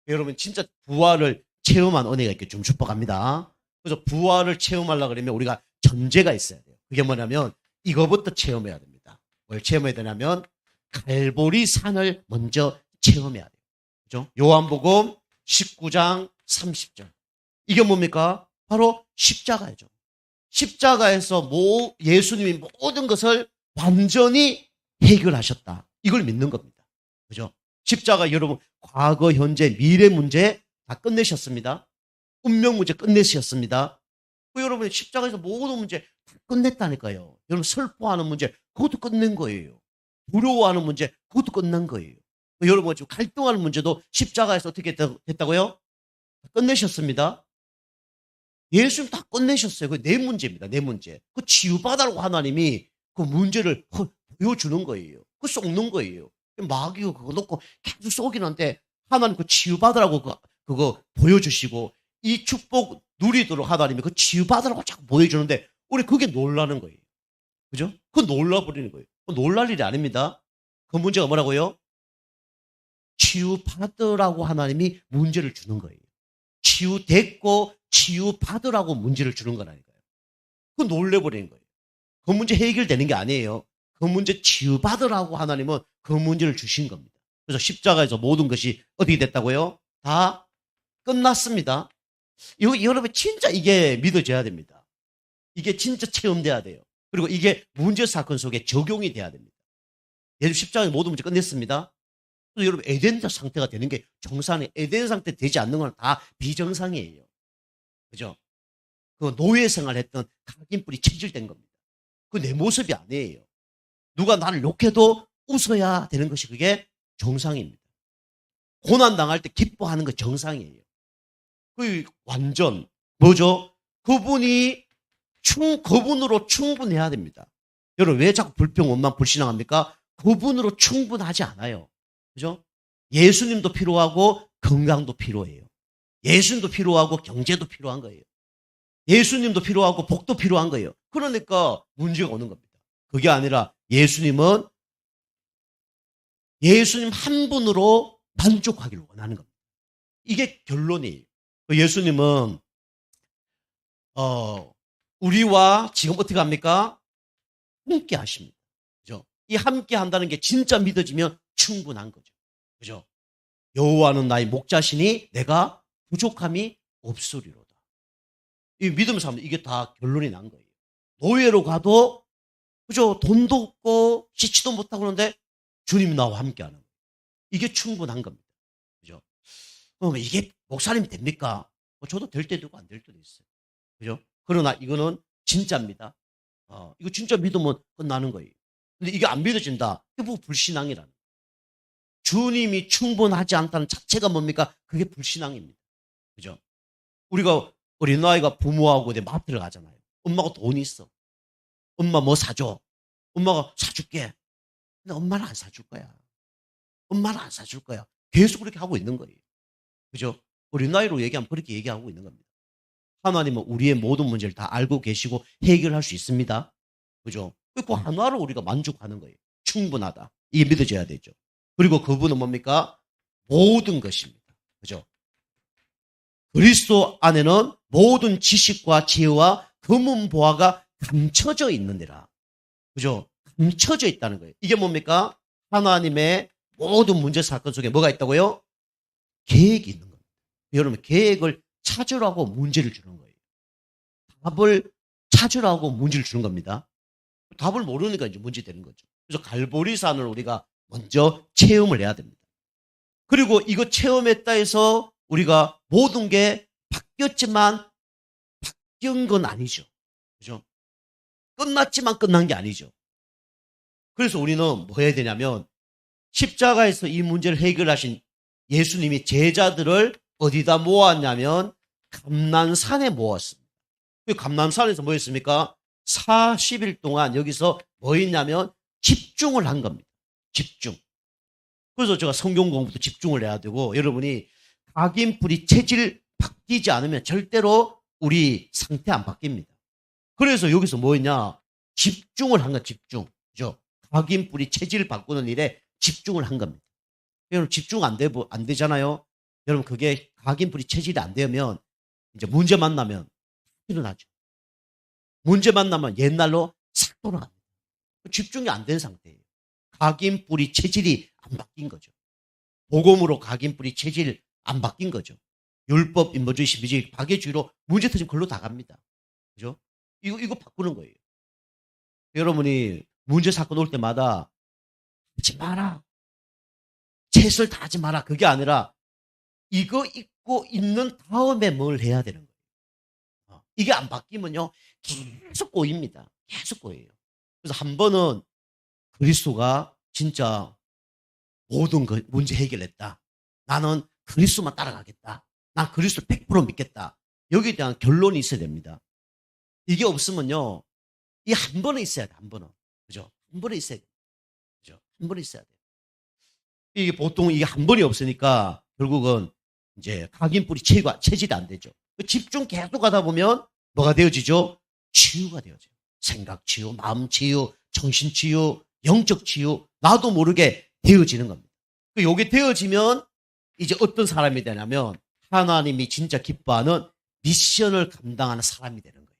여러분 진짜 부활을 체험한 은혜가 있게 좀 축복합니다. 그래서 부활을 체험하려고 그러면 우리가 전제가 있어야 돼요. 그게 뭐냐면 이거부터 체험해야 됩니다. 뭘 체험해야 되냐면 갈보리 산을 먼저 체험해야 돼요. 그죠? 요한복음 19장 30절. 이게 뭡니까? 바로 십자가죠. 십자가에서 예수님이 모든 것을 완전히 해결하셨다. 이걸 믿는 겁니다. 그죠? 십자가 여러분 과거, 현재, 미래 문제 다 끝내셨습니다. 운명 문제 끝내셨습니다. 여러분 십자가에서 모든 문제 다 끝냈다니까요. 여러분 슬퍼하는 문제 그것도 끝낸 거예요. 두려워하는 문제 그것도 끝난 거예요. 여러분 지금 갈등하는 문제도 십자가에서 어떻게 됐다고요? 끝내셨습니다. 예수님 다 끝내셨어요. 그게 내 문제입니다. 내 문제. 그 치유받으라고 하나님이 그 문제를 보여주는 거예요. 그 쏟는 거예요. 마귀가 그거 놓고 계속 쏘기는데 하나님 그 치유받으라고 그거 보여주시고 이 축복 누리도록 하나님이 그 치유받으라고 자꾸 보여주는데 우리 그게 놀라는 거예요. 그죠? 그 놀라버리는 거예요. 놀랄 일이 아닙니다. 그 문제가 뭐라고요? 치유받으라고 하나님이 문제를 주는 거예요. 치유됐고 치유받으라고 문제를 주는 거라니까요. 그 놀래버리는 거예요. 그 문제 해결되는 게 아니에요. 그 문제 치유받으라고 하나님은 그 문제를 주신 겁니다. 그래서 십자가에서 모든 것이 어떻게 됐다고요? 다 끝났습니다. 여러분 진짜 이게 믿어져야 됩니다. 이게 진짜 체험돼야 돼요. 그리고 이게 문제 사건 속에 적용이 돼야 됩니다. 예수 십자가에서 모든 문제 끝냈습니다. 그래서 여러분 에덴 상태가 되는 게 정상이 에덴 상태 되지 않는 건 다 비정상이에요. 그죠? 그 노예 생활했던 각인뿔이 체질된 겁니다. 그 내 모습이 아니에요. 누가 나를 욕해도 웃어야 되는 것이 그게 정상입니다. 고난 당할 때 기뻐하는 거 정상이에요. 그 완전 뭐죠? 그분으로 충분해야 됩니다. 여러분 왜 자꾸 불평, 원망, 불신앙합니까? 그분으로 충분하지 않아요. 그죠? 예수님도 필요하고 건강도 필요해요. 예수님도 필요하고 경제도 필요한 거예요. 예수님도 필요하고 복도 필요한 거예요. 그러니까 문제가 오는 겁니다. 그게 아니라 예수님 한 분으로 만족하기를 원하는 겁니다. 이게 결론이에요. 예수님은 우리와 지금 어떻게 합니까? 함께 하십니다. 그죠? 이 함께 한다는 게 진짜 믿어지면 충분한 거죠. 그죠? 여호와는 나의 목자시니 내가 부족함이 없으리로다. 이 믿음 사람들 이게 다 결론이 난 거예요. 노예로 가도 그죠? 돈도 없고 씻지도 못하고 그러는데 주님 나와 함께 하는 거예요. 이게 충분한 겁니다. 그죠? 그럼 이게 목사님 됩니까? 저도 될 때도 있고 안 될 때도 있어요. 그죠? 그러나 이거는 진짜입니다. 이거 진짜 믿으면 끝나는 거예요. 근데 이게 안 믿어진다. 이게 뭐 불신앙이라는 거예요. 주님이 충분하지 않다는 자체가 뭡니까? 그게 불신앙입니다. 그죠? 우리가 어린아이가 부모하고 내 마트를 가잖아요. 엄마가 돈이 있어. 엄마 뭐 사줘. 엄마가 사줄게. 근데 엄마는 안 사줄 거야. 엄마는 안 사줄 거야. 계속 그렇게 하고 있는 거예요. 그죠? 어린아이로 얘기하면 그렇게 얘기하고 있는 겁니다. 하나님은 우리의 모든 문제를 다 알고 계시고 해결할 수 있습니다. 그죠? 그 하나로 우리가 만족하는 거예요. 충분하다. 이게 믿어져야 되죠. 그리고 그분은 뭡니까? 모든 것입니다. 그죠? 그리스도 안에는 모든 지식과 지혜와 금은 보화가 감춰져 있느니라. 그죠? 감춰져 있다는 거예요. 이게 뭡니까? 하나님의 모든 문제 사건 속에 뭐가 있다고요? 계획이 있는 겁니다. 여러분, 계획을 찾으라고 문제를 주는 거예요. 답을 찾으라고 문제를 주는 겁니다. 답을 모르니까 이제 문제 되는 거죠. 그래서 갈보리산을 우리가 먼저 체험을 해야 됩니다. 그리고 이거 체험했다 해서 우리가 모든 게 바뀌었지만 바뀐 건 아니죠. 그죠? 끝났지만 끝난 게 아니죠. 그래서 우리는 뭐 해야 되냐면 십자가에서 이 문제를 해결하신 예수님이 제자들을 어디다 모았냐면 감난산에 모았습니다. 그 감난산에서 뭐 했습니까? 40일 동안 여기서 뭐 했냐면 집중을 한 겁니다. 집중. 그래서 제가 성경 공부도 집중을 해야 되고 여러분이 각인풀이 체질 바뀌지 않으면 절대로 우리 상태 안 바뀝니다. 그래서 여기서 뭐 했냐? 집중을 한 거, 집중. 그죠? 각인풀이 체질 바꾸는 일에 집중을 한 겁니다. 여러분 집중 안 되잖아요. 여러분 그게 각인풀이 체질이 안 되면 이제 문제 만나면 일어나죠. 문제 만나면 옛날로 싹 돌아갑니다. 집중이 안 된 상태예요. 각인뿌리 체질이 안 바뀐 거죠. 복음으로 각인뿌리 체질 안 바뀐 거죠. 율법, 인본주의, 신비주의, 박애주의로 문제 터지면 글로 다 갑니다. 그죠? 이거 바꾸는 거예요. 여러분이 문제 사건 올 때마다 하지 마라. 최선을 다하지 마라. 그게 아니라 이거 잊고 있는 다음에 뭘 해야 되는 거예요. 이게 안 바뀌면요. 계속 꼬입니다. 계속 꼬여요. 그래서 한 번은 그리스도가 진짜 모든 문제 해결했다. 나는 그리스도만 따라가겠다. 난 그리스도 100% 믿겠다. 여기에 대한 결론이 있어야 됩니다. 이게 없으면요. 이 한 번은 있어야 돼. 한 번은. 그죠? 한 번은 있어야 돼. 그죠? 한 번은 있어야 돼. 이게 보통 이게 한 번이 없으니까 결국은 이제 각인뿌리 체질이 안 되죠. 집중 계속 하다 보면 뭐가 되어지죠? 치유가 되어져요. 생각 치유, 마음 치유, 정신 치유, 영적 치유, 나도 모르게 되어지는 겁니다. 요게 되어지면 이제 어떤 사람이 되냐면 하나님이 진짜 기뻐하는 미션을 감당하는 사람이 되는 거예요.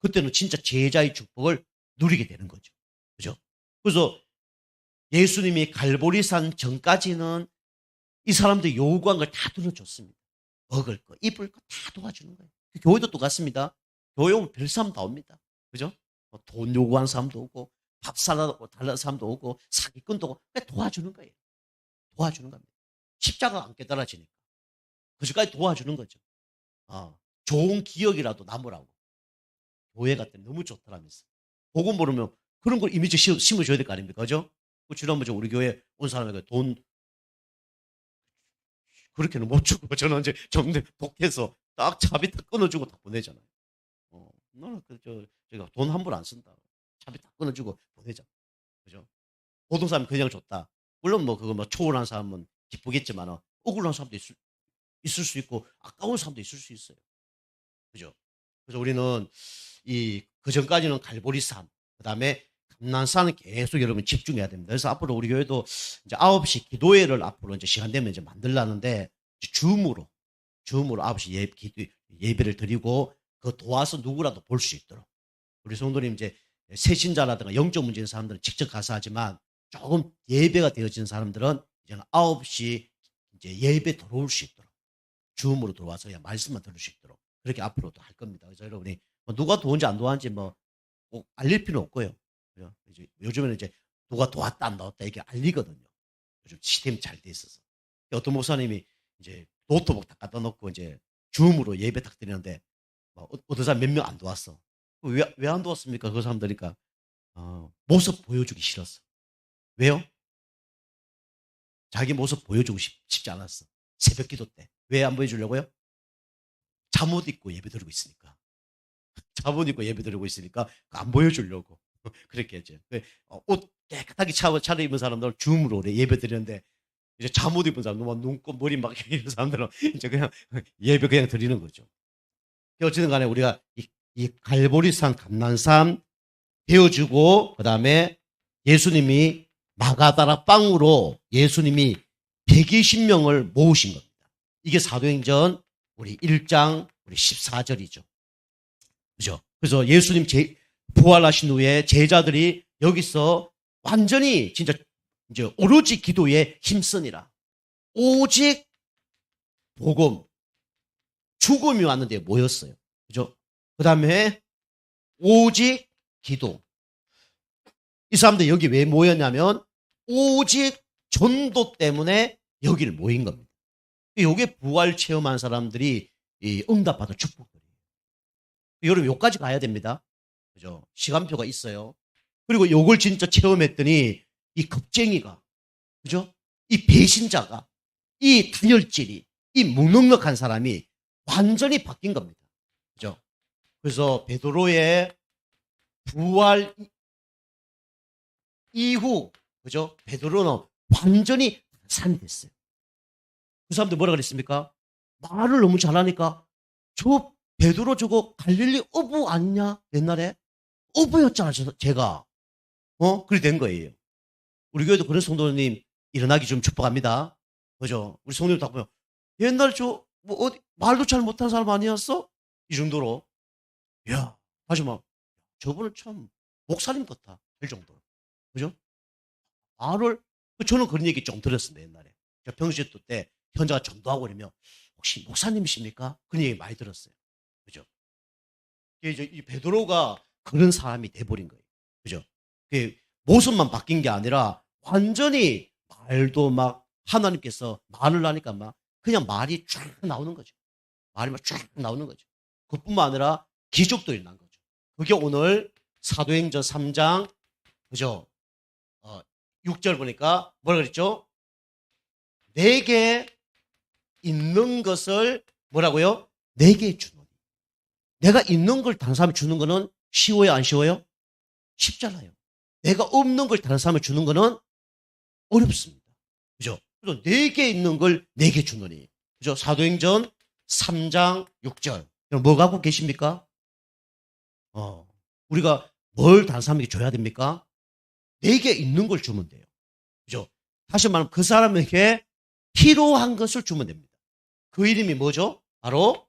그때는 진짜 제자의 축복을 누리게 되는 거죠. 그죠? 그래서 예수님이 갈보리산 전까지는 이 사람들 요구한 걸 다 들어줬습니다. 먹을 거, 입을 거 다 도와주는 거예요. 교회도 똑같습니다. 교회 오면 별 사람 다 옵니다. 그죠? 돈 요구하는 사람도 오고, 밥 달라는 사람도 오고, 사기꾼도 오고, 도와주는 거예요. 도와주는 겁니다. 십자가 안 깨달아지니까. 그저까지 도와주는 거죠. 좋은 기억이라도 남으라고. 교회 갔을 때 너무 좋더라면서. 복음 모르면 그런 걸 이미지 심어줘야 될 거 아닙니까? 그죠? 지난번에 우리 교회 온 사람에게 돈 그렇게는 못 주고 저는 이제 좀 독해서 딱 차비 딱 끊어주고 다 보내잖아요. 나는 제가 돈 함부로 안 쓴다. 차비 딱 끊어주고 보내자. 그죠? 보통 사람이 그냥 줬다. 물론 뭐 그거 뭐 초월한 사람은 기쁘겠지만 억울한 사람도 있을 수 있고 아까운 사람도 있을 수 있어요. 그죠? 그래서 우리는 그 전까지는 갈보리산, 그 다음에 감난산은 계속 여러분 집중해야 됩니다. 그래서 앞으로 우리 교회도 이제 9시 기도회를 앞으로 이제 시간 되면 이제 만들라는데 줌으로 9시 예배를 드리고 그 도와서 누구라도 볼 수 있도록 우리 성도님 이제 새신자라든가 영적 문제인 사람들은 직접 가서 하지만 조금 예배가 되어진 사람들은 이제 9시 이제 예배 들어올 수 있도록 줌으로 들어와서 그냥 말씀만 들을 수 있도록 그렇게 앞으로도 할 겁니다. 그래서 여러분이 누가 도운지 안 도왔는지 뭐 꼭 알릴 필요 없고요. 그죠? 이제 요즘에는 이제 누가 도왔다 안 도왔다 이게 알리거든요. 요즘 시스템이 잘 돼 있어서. 어떤 목사님이 이제 노트북 다 갖다 놓고 이제 줌으로 예배 딱 드리는데 어떤 사람 몇 명 안 도왔어. 왜 안 도왔습니까? 그 사람들이니까 모습 보여주기 싫었어. 왜요? 자기 모습 보여주고 싶지 않았어. 새벽 기도 때. 왜 안 보여주려고요? 잠옷 입고 예배 드리고 있으니까. 잠옷 입고 예배 드리고 있으니까 안 보여주려고. 그렇게 했죠. 옷 깨끗하게 차려입은 사람들은 줌으로 예배 드리는데, 이제 잠옷 입은 사람들, 눈곱, 머리 막 이런 사람들은 이제 그냥 예배 그냥 드리는 거죠. 어쨌든 간에 우리가 이 갈보리산, 감난산 되어주고, 그 다음에 예수님이 마가다라 빵으로 예수님이 120명을 모으신 겁니다. 이게 사도행전 우리 1장 우리 14절이죠. 그죠? 그래서 예수님 부활하신 후에 제자들이 여기서 완전히 진짜 이제 오로지 기도에 힘쓰니라. 오직 복음, 죽음이 왔는데 모였어요. 그죠? 그 다음에 오직 기도. 이 사람들 여기 왜 모였냐면 오직 전도 때문에 여기를 모인 겁니다. 이게 부활 체험한 사람들이 응답받은 축복들이에요. 여러분 여기까지 가야 됩니다. 그죠? 시간표가 있어요. 그리고 요걸 진짜 체험했더니 이 겁쟁이가, 그죠? 이 배신자가, 이 다혈질이, 이 무능력한 사람이 완전히 바뀐 겁니다. 그죠? 그래서 베드로의 부활 이후, 그죠? 베드로는 완전히 산이 됐어요. 그 사람들 뭐라 그랬습니까? 말을 너무 잘하니까 저 베드로 저거 갈릴리 어부 아니냐? 옛날에 어부였잖아 제가. 그렇게 된 거예요. 우리 교회도 그런 성도님 일어나기 좀 축복합니다. 그죠? 우리 성도님 딱 보면 옛날에 말도 잘 못하는 사람 아니었어? 이 정도로. 야, 다시 막 저분은 참 목사님 같아 할 정도로. 그죠? 저는 그런 얘기 좀 들었습니다, 옛날에. 제가 평시도 때 현자가 전도하고 그러면 혹시 목사님이십니까? 그런 얘기 많이 들었어요. 그죠? 이제 이 베드로가 그런 사람이 돼버린 거예요. 그죠? 모습만 바뀐 게 아니라 완전히 말도 막 하나님께서 말을 하니까 막 그냥 말이 쫙 나오는 거죠. 말이 막 쫙 나오는 거죠. 그뿐만 아니라 기적도 일어난 거죠. 그게 오늘 사도행전 3장, 그죠? 6절 보니까 뭐라 그랬죠? 내게 있는 것을 뭐라고요? 내게 주노니. 내가 있는 걸 다른 사람이 주는 거는 쉬워요, 안 쉬워요? 쉽잖아요. 내가 없는 걸 다른 사람이 주는 거는 어렵습니다. 그죠? 그래서 내게 있는 걸 내게 주노니. 그죠? 사도행전 3장 6절. 여러분 뭐 갖고 계십니까? 우리가 뭘 다른 사람에게 줘야 됩니까? 내게 있는 걸 주면 돼요. 그죠? 다시 말하면 그 사람에게 필요한 것을 주면 됩니다. 그 이름이 뭐죠? 바로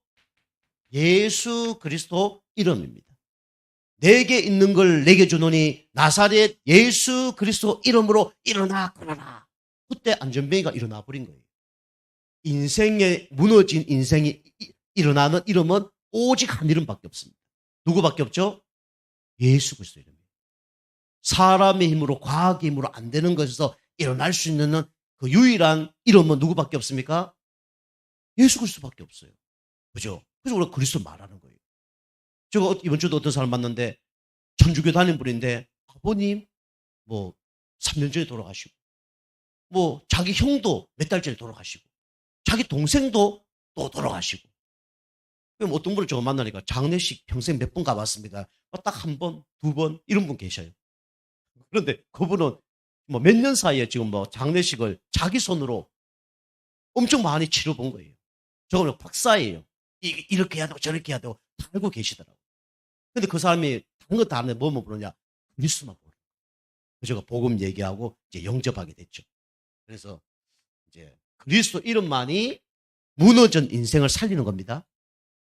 예수 그리스도 이름입니다. 내게 있는 걸 내게 주노니 나사렛 예수 그리스도 이름으로 일어나 그러나. 그때 안전뱅이가 일어나 버린 거예요. 인생에 무너진 인생이 일어나는 이름은 오직 한 이름밖에 없습니다. 누구밖에 없죠? 예수 그리스도 이름이에요. 사람의 힘으로 과학의 힘으로 안 되는 것에서 일어날 수 있는 그 유일한 이름은 누구밖에 없습니까? 예수 그리스도밖에 없어요. 그죠? 그래서 우리가 그리스도 말하는 거예요. 제가 이번 주도 어떤 사람 만났는데 천주교 다니는 분인데 아버님 3년 전에 돌아가시고 자기 형도 몇 달 전에 돌아가시고 자기 동생도 또 돌아가시고. 그럼 어떤 분을 저거 만나니까 장례식 평생 몇 번 가봤습니다. 딱 한 번, 두 번 이런 분 계셔요. 그런데 그분은 몇 년 사이에 지금 장례식을 자기 손으로 엄청 많이 치러본 거예요. 저거는 박사예요. 이렇게 해야 되고 저렇게 해야 되고 다 알고 계시더라고요. 근데 그 사람이 다른 거 다 아는데 뭐만 부르냐? 그리스도만 부르는 거예요. 그래서 제가 복음 얘기하고 이제 영접하게 됐죠. 그래서 이제 그리스도 이름만이 무너진 인생을 살리는 겁니다.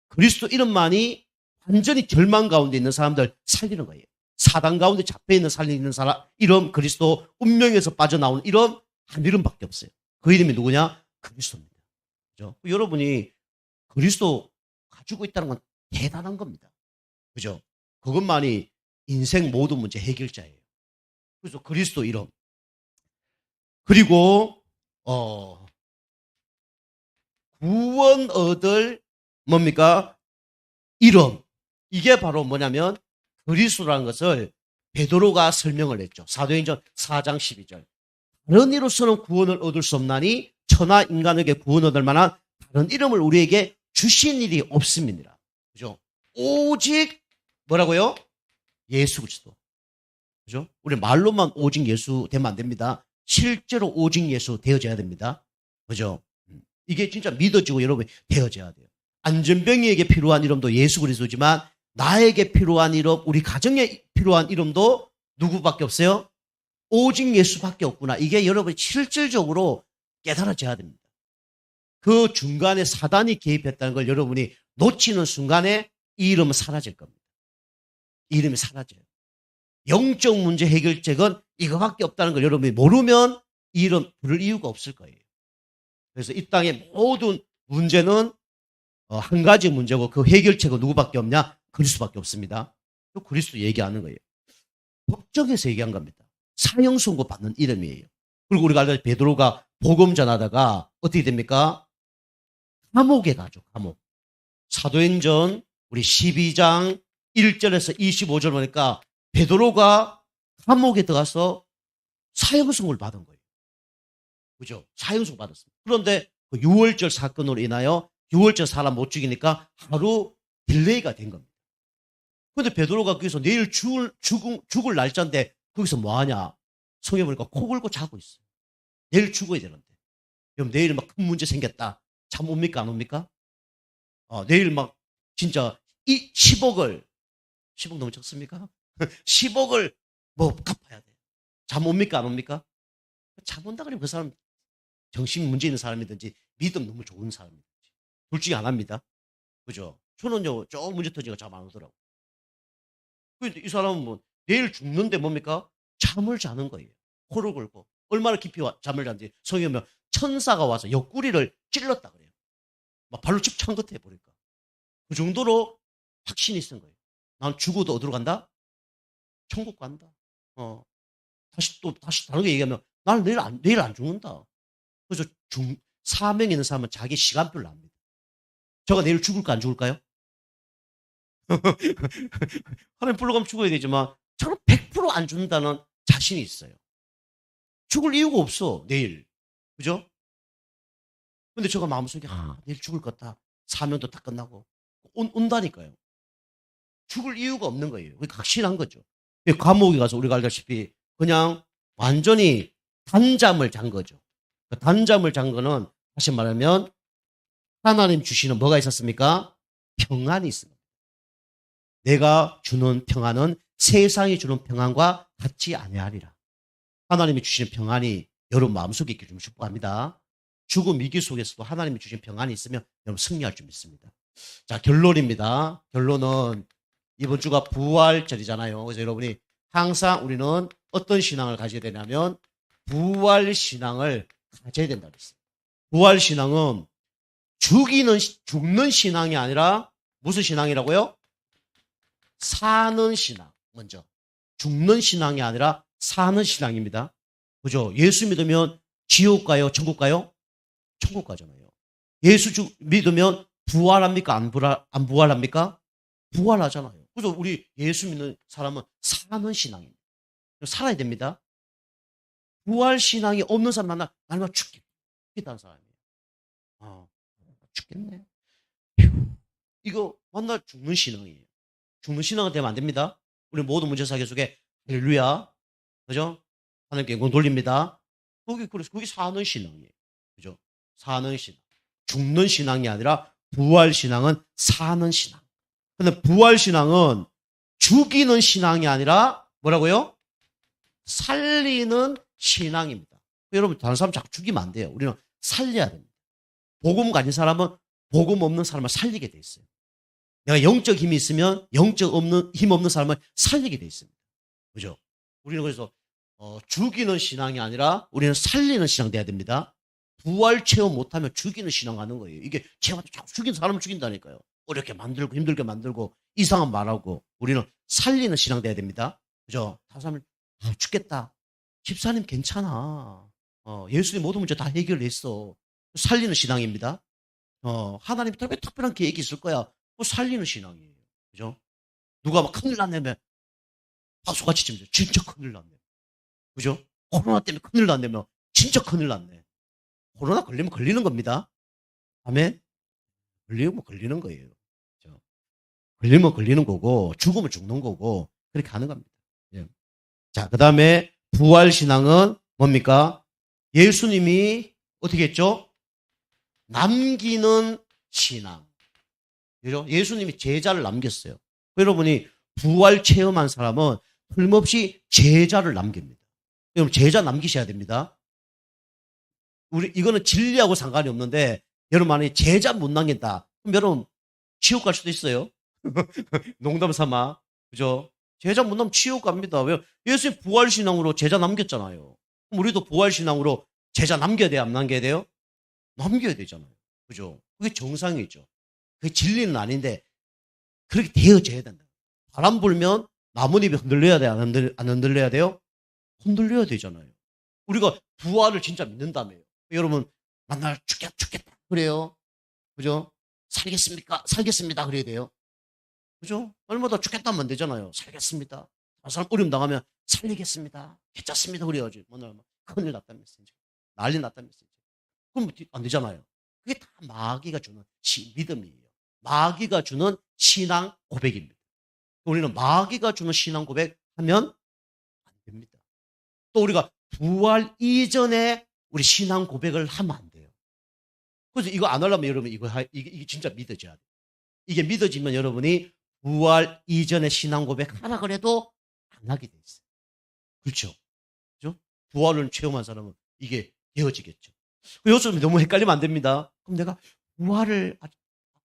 그리스도 이름만이 완전히 절망 가운데 있는 사람들 살리는 거예요. 사단 가운데 잡혀있는 살리는 사람 이름 그리스도, 운명에서 빠져나오는 이름 한 이름밖에 없어요. 그 이름이 누구냐? 그리스도입니다. 그죠? 여러분이 그리스도 가지고 있다는 건 대단한 겁니다. 그죠? 그것만이 인생 모든 문제 해결자예요. 그래서 그리스도 이름. 그리고 구원 얻을 뭡니까? 이름. 이게 바로 뭐냐면 그리스도라는 것을 베드로가 설명을 했죠. 사도행전 4장 12절. 다른 이로서는 구원을 얻을 수 없나니 천하 인간에게 구원 얻을 만한 다른 이름을 우리에게 주신 일이 없습니다. 그죠? 오직 뭐라고요? 예수 그리스도. 그죠? 우리 말로만 오직 예수 되면 안 됩니다. 실제로 오직 예수 되어져야 됩니다. 그죠? 이게 진짜 믿어지고 여러분이 되어져야 돼요. 안전병이에게 필요한 이름도 예수 그리스도지만 나에게 필요한 이름, 우리 가정에 필요한 이름도 누구밖에 없어요? 오직 예수밖에 없구나. 이게 여러분이 실질적으로 깨달아져야 됩니다. 그 중간에 사단이 개입했다는 걸 여러분이 놓치는 순간에 이 이름은 사라질 겁니다. 이 이름이 사라져요. 영적 문제 해결책은 이거밖에 없다는 걸 여러분이 모르면 이 이름 부를 이유가 없을 거예요. 그래서 이 땅의 모든 문제는 한 가지 문제고 그 해결책은 누구밖에 없냐? 그리스도밖에 없습니다. 또 그리스도 얘기하는 거예요. 법정에서 얘기한 겁니다. 사형 선고 받는 이름이에요. 그리고 우리가 알다시피 베드로가 복음 전하다가 어떻게 됩니까? 감옥에 가죠. 감옥. 사도행전 우리 12장 1절에서 25절 보니까 베드로가 감옥에 들어가서 사형 선고를 받은 거예요. 그죠? 사형 선고 받았습니다. 그런데 그 6월절 사건으로 인하여 6월절 사람 못 죽이니까 하루 딜레이가 된 겁니다. 그런데 베드로가 거기서 내일 죽을 날짜인데 거기서 뭐 하냐? 성경에 보니까 코 골고 자고 있어요. 내일 죽어야 되는데. 그럼 내일 막 큰 문제 생겼다. 잠 옵니까? 안 옵니까? 내일 막 진짜 10억 너무 적습니까? 10억을 뭐 갚아야 돼. 잠 옵니까? 안 옵니까? 잠 온다 그러면 그 사람 정신 문제 있는 사람이든지 믿음 너무 좋은 사람이든지 둘 중에 안 합니다. 그죠? 저는요, 저 문제 터지가 잠 안 오더라고. 근데 이 사람은 뭐 내일 죽는데 뭡니까? 잠을 자는 거예요. 코를 골고. 얼마나 깊이 잠을 잔지 성경에 보면 천사가 와서 옆구리를 찔렀다 그래요. 막 발로 칩찬 것 같아 보니까. 그 정도로 확신이 있은 거예요. 난 죽어도 어디로 간다? 천국 간다. 다시 다르게 얘기하면 나는 내일 안 죽는다. 그래서 사명이 있는 사람은 자기 시간표를 압니다. 저가 내일 죽을까 안 죽을까요? 하나님 불러가면 죽어야 되지만 저는 100%안 죽는다는 자신이 있어요. 죽을 이유가 없어 내일. 그죠? 근데 제가 마음속에 내일 죽을 것 같다. 사명도 다 끝나고 온다니까요. 죽을 이유가 없는 거예요. 그게 확신한 거죠. 감옥에 가서 우리가 알다시피 그냥 완전히 단잠을 잔 거죠. 그 단잠을 잔 거는 다시 말하면 하나님 주시는 뭐가 있었습니까? 평안이 있습니다. 내가 주는 평안은 세상이 주는 평안과 같지 아니하리라. 하나님이 주시는 평안이 여러분 마음속에 있길 좀 축복합니다. 죽음 위기 속에서도 하나님이 주신 평안이 있으면 여러분 승리할 줄 믿습니다. 자, 결론입니다. 결론은 이번 주가 부활절이잖아요. 그래서 여러분이 항상 우리는 어떤 신앙을 가져야 되냐면 부활 신앙을 가져야 된다고 했습니다. 부활 신앙은 죽는 신앙이 아니라 무슨 신앙이라고요? 사는 신앙. 먼저 죽는 신앙이 아니라 사는 신앙입니다. 그죠? 예수 믿으면 지옥 가요? 천국 가요? 천국 가잖아요. 예수 믿으면 부활합니까? 안 부활합니까? 부활하잖아요. 그래서 우리 예수 믿는 사람은 사는 신앙입니다. 살아야 됩니다. 부활 신앙이 없는 사람 날마다 죽겠다는 사람이에요. 죽겠네. 이거 만나 죽는 신앙이에요. 죽는 신앙은 되면 안 됩니다. 우리 모든 문제사계 속에 할렐루야, 그죠? 하나님께 영광 돌립니다. 그게 사는 신앙이에요. 그죠? 사는 신앙. 죽는 신앙이 아니라 부활 신앙은 사는 신앙. 근데 부활 신앙은 죽이는 신앙이 아니라 뭐라고요? 살리는 신앙입니다. 여러분, 다른 사람 자꾸 죽이면 안 돼요. 우리는 살려야 됩니다. 복음 가진 사람은 복음 없는 사람을 살리게 돼 있어요. 내가 영적 힘이 있으면 힘 없는 사람을 살리게 돼 있습니다. 그죠? 우리는 그래서 죽이는 신앙이 아니라 우리는 살리는 신앙 돼야 됩니다. 부활 체험 못하면 죽이는 신앙 하는 거예요. 이게 제가 자꾸 죽이는 사람을 죽인다니까요. 어렵게 만들고 힘들게 만들고 이상한 말하고 우리는 살리는 신앙 돼야 됩니다. 그죠? 다른 사람을 죽겠다. 집사님 괜찮아. 예수님 모든 문제 다 해결했어. 살리는 신앙입니다. 하나님 특별한 계획이 있을 거야. 살리는 신앙이에요. 그죠? 누가 막 큰일 났냐면 박수같이 치면서 진짜 큰일 났네. 그죠? 코로나 때문에 큰일 났냐면 진짜 큰일 났네. 코로나 걸리면 걸리는 겁니다. 아멘? 걸리면 걸리는 거예요. 그죠? 걸리면 걸리는 거고, 죽으면 죽는 거고, 그렇게 하는 겁니다. 예. 자, 그 다음에 부활신앙은 뭡니까? 예수님이 어떻게 했죠? 남기는 신앙. 그죠? 예수님이 제자를 남겼어요. 여러분이 부활 체험한 사람은 틀림없이 제자를 남깁니다. 여러분, 제자 남기셔야 됩니다. 이거는 진리하고 상관이 없는데, 여러분 만약에 제자 못 남긴다. 그럼 여러분, 지옥 갈 수도 있어요. 농담 삼아. 그죠? 제자 못 남으면 지옥 갑니다. 왜? 예수님 부활신앙으로 제자 남겼잖아요. 그럼 우리도 부활신앙으로 제자 남겨야 돼요? 안 남겨야 돼요? 남겨야 되잖아요. 그죠? 그게 정상이죠. 그게 진리는 아닌데, 그렇게 되어져야 된다. 바람 불면 나뭇잎이 흔들려야 돼요? 안 흔들려야 돼요? 흔들려야 되잖아요. 우리가 부활을 진짜 믿는다며요. 여러분, 만날 죽겠다. 그래요. 그죠? 살겠습니까? 살겠습니다. 그래야 돼요. 그죠? 얼마나 죽겠다 하면 안 되잖아요. 살겠습니다. 사람 어려움 당하면 살리겠습니다. 괜찮습니다. 그래야지. 오늘 큰일 났다면서. 난리 났다면서. 그럼 안 되잖아요. 그게 다 마귀가 주는 믿음이에요. 마귀가 주는 신앙 고백입니다. 우리는 마귀가 주는 신앙 고백 하면 안 됩니다. 또 우리가 부활 이전에 우리 신앙 고백을 하면 안 돼요. 그래서 이거 안 하려면 여러분 이게 진짜 믿어져야 돼요. 이게 믿어지면 여러분이 부활 이전에 신앙 고백 하라 그래도 안 하게 돼 있어요. 그렇죠? 그렇죠? 부활을 체험한 사람은 이게 되어지겠죠. 요즘 너무 헷갈리면 안 됩니다. 그럼 내가 부활을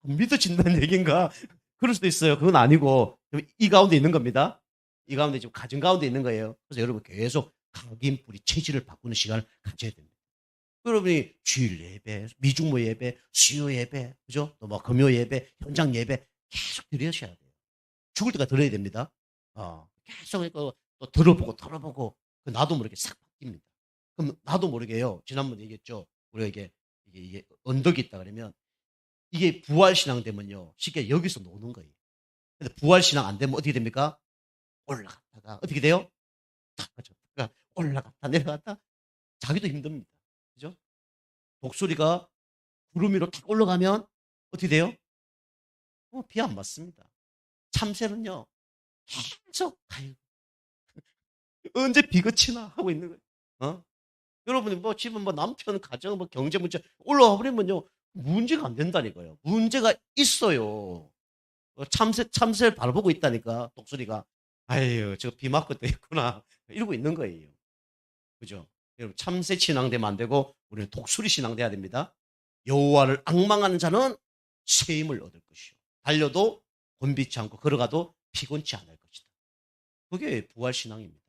믿어진다는 얘기인가? 그럴 수도 있어요. 그건 아니고 이 가운데 있는 겁니다. 이 가운데 지금 가정 가운데 있는 거예요. 그래서 여러분 계속 각인 뿌리 체질을 바꾸는 시간을 가져야 됩니다. 여러분이 주일 예배, 미중모 예배, 수요 예배, 그죠? 또 뭐 금요 예배, 현장 예배 계속 드리셔야 돼요. 죽을 때가 들어야 됩니다. 계속 또 들어보고 털어보고 나도 모르게 싹 바뀝니다. 그럼 나도 모르게요. 지난번에 얘기했죠. 우리가 이게 언덕이 있다 그러면 이게 부활신앙 되면요. 쉽게 여기서 노는 거예요. 근데 부활신앙 안 되면 어떻게 됩니까? 올라갔다가 어떻게 돼요? 올라갔다 내려갔다 자기도 힘듭니다. 그죠? 독수리가 구름 위로 탁 올라가면 어떻게 돼요? 비 안 맞습니다. 참새는요. 계속 가요. 언제 비가 치나 하고 있는 거예요. 여러분이 뭐 집은 뭐 남편 가정 뭐 경제 문제 올라와 버리면요. 문제가 안 된다니까요. 문제가 있어요. 참새를 바라보고 있다니까 독수리가. 아유 저 비 맞고 또 있구나 이러고 있는 거예요. 그죠? 여러분 참새 신앙되면 안 되고 우리는 독수리 신앙돼야 됩니다. 여호와를 앙망하는 자는 새 힘을 얻을 것이요. 달려도 곤비치 않고 걸어가도 피곤치 않을 것이다. 그게 부활 신앙입니다.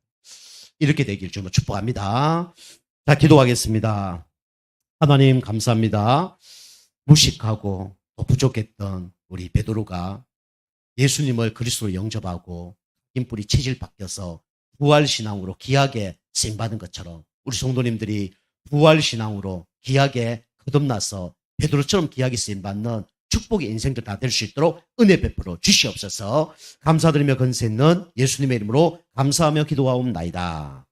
이렇게 되길 주님 축복합니다. 자, 기도하겠습니다. 하나님 감사합니다. 무식하고 또 부족했던 우리 베드로가 예수님을 그리스도로 영접하고 인뿌리 체질 바뀌어서 부활신앙으로 귀하게 쓰임받은 것처럼 우리 성도님들이 부활신앙으로 귀하게 거듭나서 베드로처럼 귀하게 쓰임받는 축복의 인생들 다 될 수 있도록 은혜 베풀어 주시옵소서. 감사드리며 건세 있는 예수님의 이름으로 감사하며 기도하옵나이다.